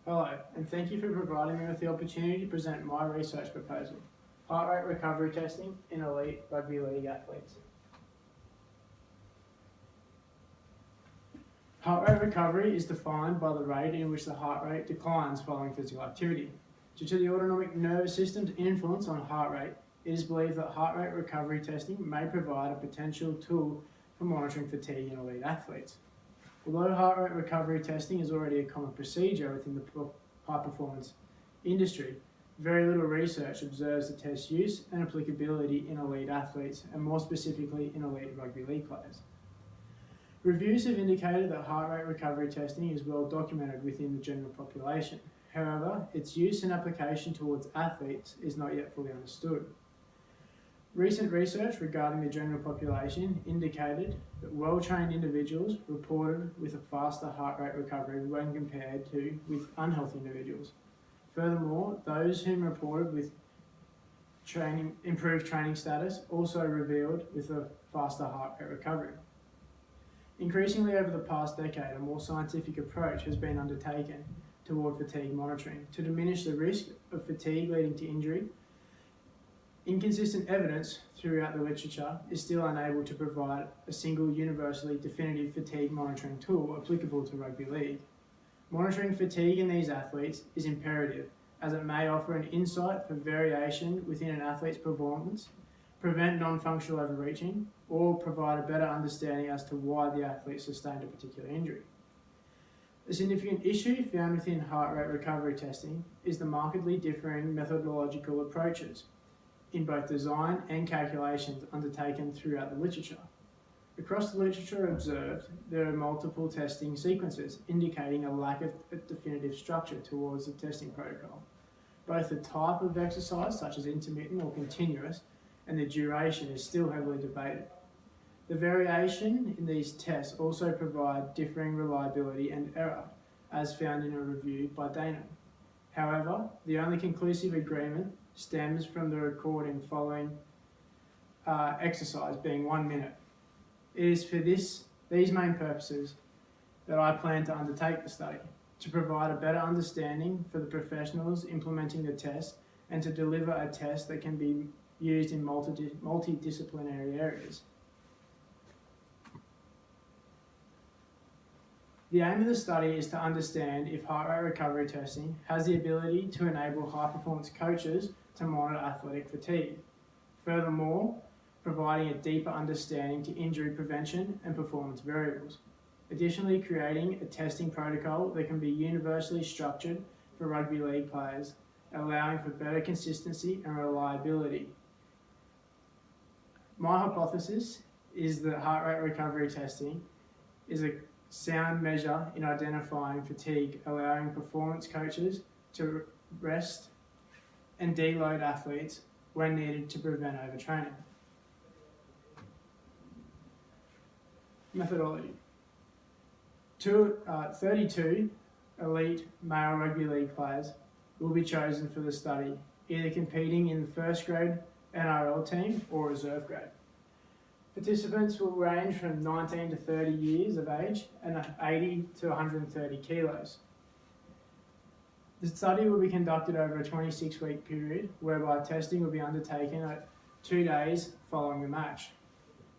Hello, and thank you for providing me with the opportunity to present my research proposal, heart rate recovery testing in elite rugby league athletes. Heart rate recovery is defined by the rate in which the heart rate declines following physical activity. Due to the autonomic nervous system's influence on heart rate, it is believed that heart rate recovery testing may provide a potential tool for monitoring fatigue in elite athletes. Although heart rate recovery testing is already a common procedure within the high performance industry, very little research observes the test's use and applicability in elite athletes, and more specifically in elite rugby league players. Reviews have indicated that heart rate recovery testing is well documented within the general population. However, its use and application towards athletes is not yet fully understood. Recent research regarding the general population indicated that well-trained individuals reported with a faster heart rate recovery when compared to with unhealthy individuals. Furthermore, those whom reported with improved training status also revealed with a faster heart rate recovery. Increasingly over the past decade, a more scientific approach has been undertaken toward fatigue monitoring to diminish the risk of fatigue leading to injury. Inconsistent evidence throughout the literature is still unable to provide a single universally definitive fatigue monitoring tool applicable to rugby league. Monitoring fatigue in these athletes is imperative, as it may offer an insight for variation within an athlete's performance, prevent non-functional overreaching, or provide a better understanding as to why the athlete sustained a particular injury. A significant issue found within heart rate recovery testing is the markedly differing methodological approaches in both design and calculations undertaken throughout the literature. Across the literature observed, there are multiple testing sequences indicating a lack of a definitive structure towards the testing protocol. Both the type of exercise, such as intermittent or continuous, and the duration is still heavily debated. The variation in these tests also provide differing reliability and error, as found in a review by Dana. However, the only conclusive agreement stems from the recording following exercise being 1 minute. It is for these main purposes that I plan to undertake the study, to provide a better understanding for the professionals implementing the test and to deliver a test that can be used in multidisciplinary areas. The aim of the study is to understand if heart rate recovery testing has the ability to enable high-performance coaches to monitor athletic fatigue. Furthermore, providing a deeper understanding to injury prevention and performance variables. Additionally, creating a testing protocol that can be universally structured for rugby league players, allowing for better consistency and reliability. My hypothesis is that heart rate recovery testing is a sound measure in identifying fatigue, allowing performance coaches to rest and deload athletes when needed to prevent overtraining. Methodology. 32 elite male rugby league players will be chosen for the study, either competing in the first grade NRL team or reserve grade. Participants will range from 19 to 30 years of age and 80 to 130 kilos. The study will be conducted over a 26-week period, whereby testing will be undertaken at 2 days following the match.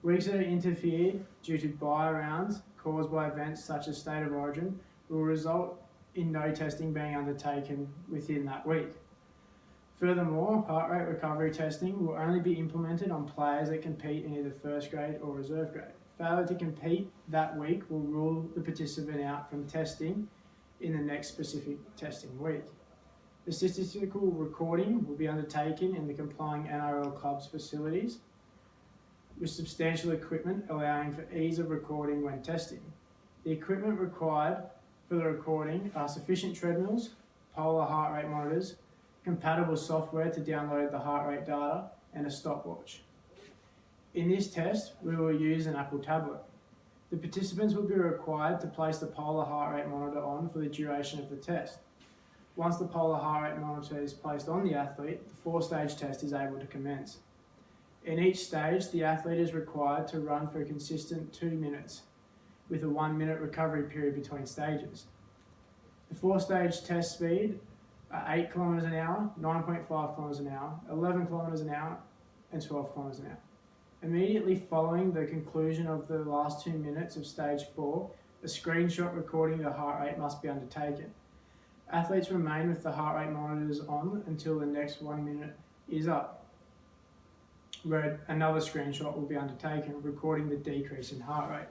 Weeks that are interfered due to bye rounds caused by events such as state of origin will result in no testing being undertaken within that week. Furthermore, heart rate recovery testing will only be implemented on players that compete in either first grade or reserve grade. Failure to compete that week will rule the participant out from testing in the next specific testing week. The statistical recording will be undertaken in the complying NRL club's facilities with substantial equipment allowing for ease of recording when testing. The equipment required for the recording are sufficient treadmills, polar heart rate monitors, compatible software to download the heart rate data, and a stopwatch. In this test, we will use an Apple tablet. The participants will be required to place the polar heart rate monitor on for the duration of the test. Once the polar heart rate monitor is placed on the athlete, the 4-stage test is able to commence. In each stage, the athlete is required to run for a consistent 2 minutes, with a 1 minute recovery period between stages. The four-stage test speed are 8 kilometres an hour, 9.5 kilometres an hour, 11 kilometres an hour, and 12 kilometres an hour. Immediately following the conclusion of the last 2 minutes of stage 4, a screenshot recording the heart rate must be undertaken. Athletes remain with the heart rate monitors on until the next 1 minute is up, where another screenshot will be undertaken, recording the decrease in heart rate.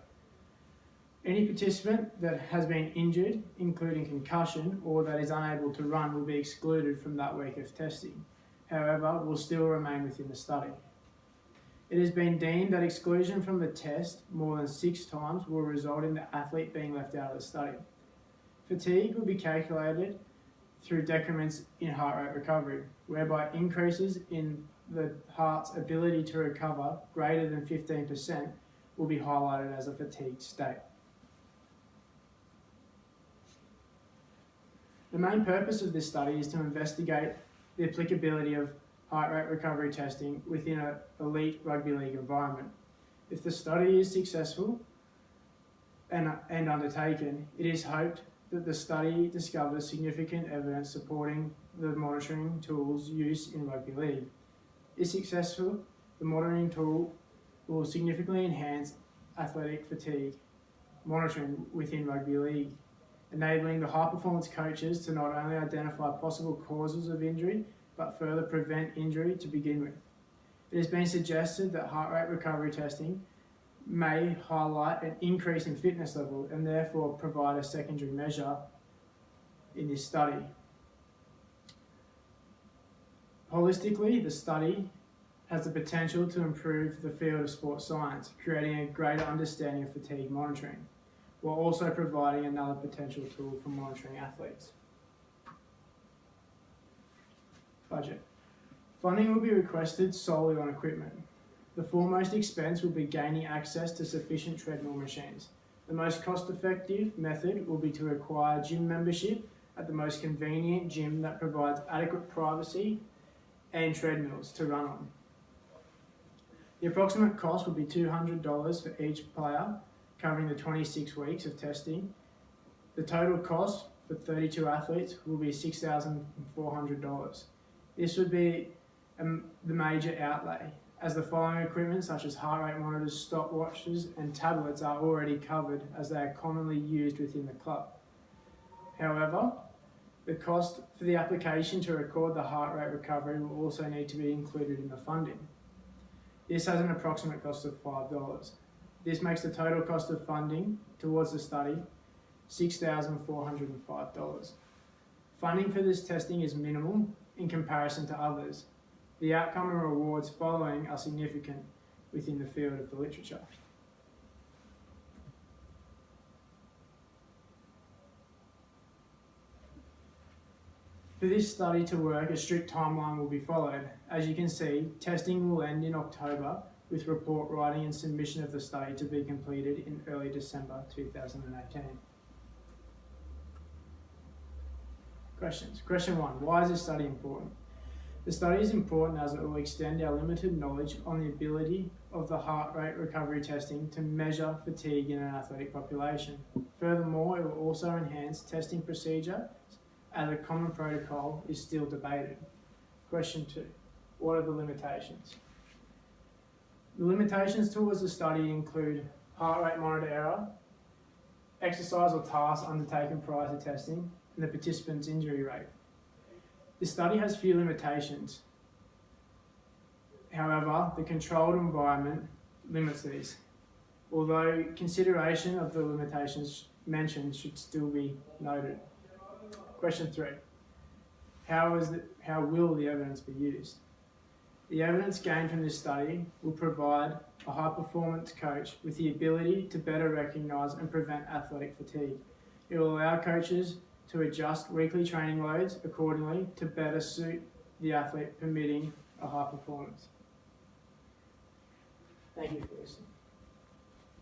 Any participant that has been injured, including concussion, or that is unable to run will be excluded from that week of testing. However, will still remain within the study. It has been deemed that exclusion from the test more than 6 times will result in the athlete being left out of the study. Fatigue will be calculated through decrements in heart rate recovery, whereby increases in the heart's ability to recover greater than 15% will be highlighted as a fatigued state. The main purpose of this study is to investigate the applicability of heart rate recovery testing within an elite rugby league environment. If the study is successful and undertaken, it is hoped that the study discovers significant evidence supporting the monitoring tools used in rugby league. If successful, the monitoring tool will significantly enhance athletic fatigue monitoring within rugby league, enabling the high-performance coaches to not only identify possible causes of injury, but further prevent injury to begin with. It has been suggested that heart rate recovery testing may highlight an increase in fitness level and therefore provide a secondary measure in this study. Holistically, the study has the potential to improve the field of sports science, creating a greater understanding of fatigue monitoring, while also providing another potential tool for monitoring athletes. Budget. Funding will be requested solely on equipment. The foremost expense will be gaining access to sufficient treadmill machines. The most cost-effective method will be to acquire gym membership at the most convenient gym that provides adequate privacy and treadmills to run on. The approximate cost will be $200 for each player, covering the 26 weeks of testing. The total cost for 32 athletes will be $6,400. This would be the major outlay, as the following equipment such as heart rate monitors, stopwatches and tablets are already covered as they are commonly used within the club. However, the cost for the application to record the heart rate recovery will also need to be included in the funding. This has an approximate cost of $5. This makes the total cost of funding towards the study $6,405. Funding for this testing is minimal in comparison to others. The outcome and rewards following are significant within the field of the literature. For this study to work, a strict timeline will be followed. As you can see, testing will end in October, with report writing and submission of the study to be completed in early December 2018. Questions. Question 1. Why is this study important? The study is important as it will extend our limited knowledge on the ability of the heart rate recovery testing to measure fatigue in an athletic population. Furthermore, it will also enhance testing procedure as a common protocol is still debated. Question 2. What are the limitations? The limitations towards the study include heart rate monitor error, exercise or task undertaken prior to testing, and the participant's injury rate. The study has few limitations. However, the controlled environment limits these, although consideration of the limitations mentioned should still be noted. Question 3. How will the evidence be used? The evidence gained from this study will provide a high-performance coach with the ability to better recognise and prevent athletic fatigue. It will allow coaches to adjust weekly training loads accordingly to better suit the athlete, permitting a high performance. Thank you for listening.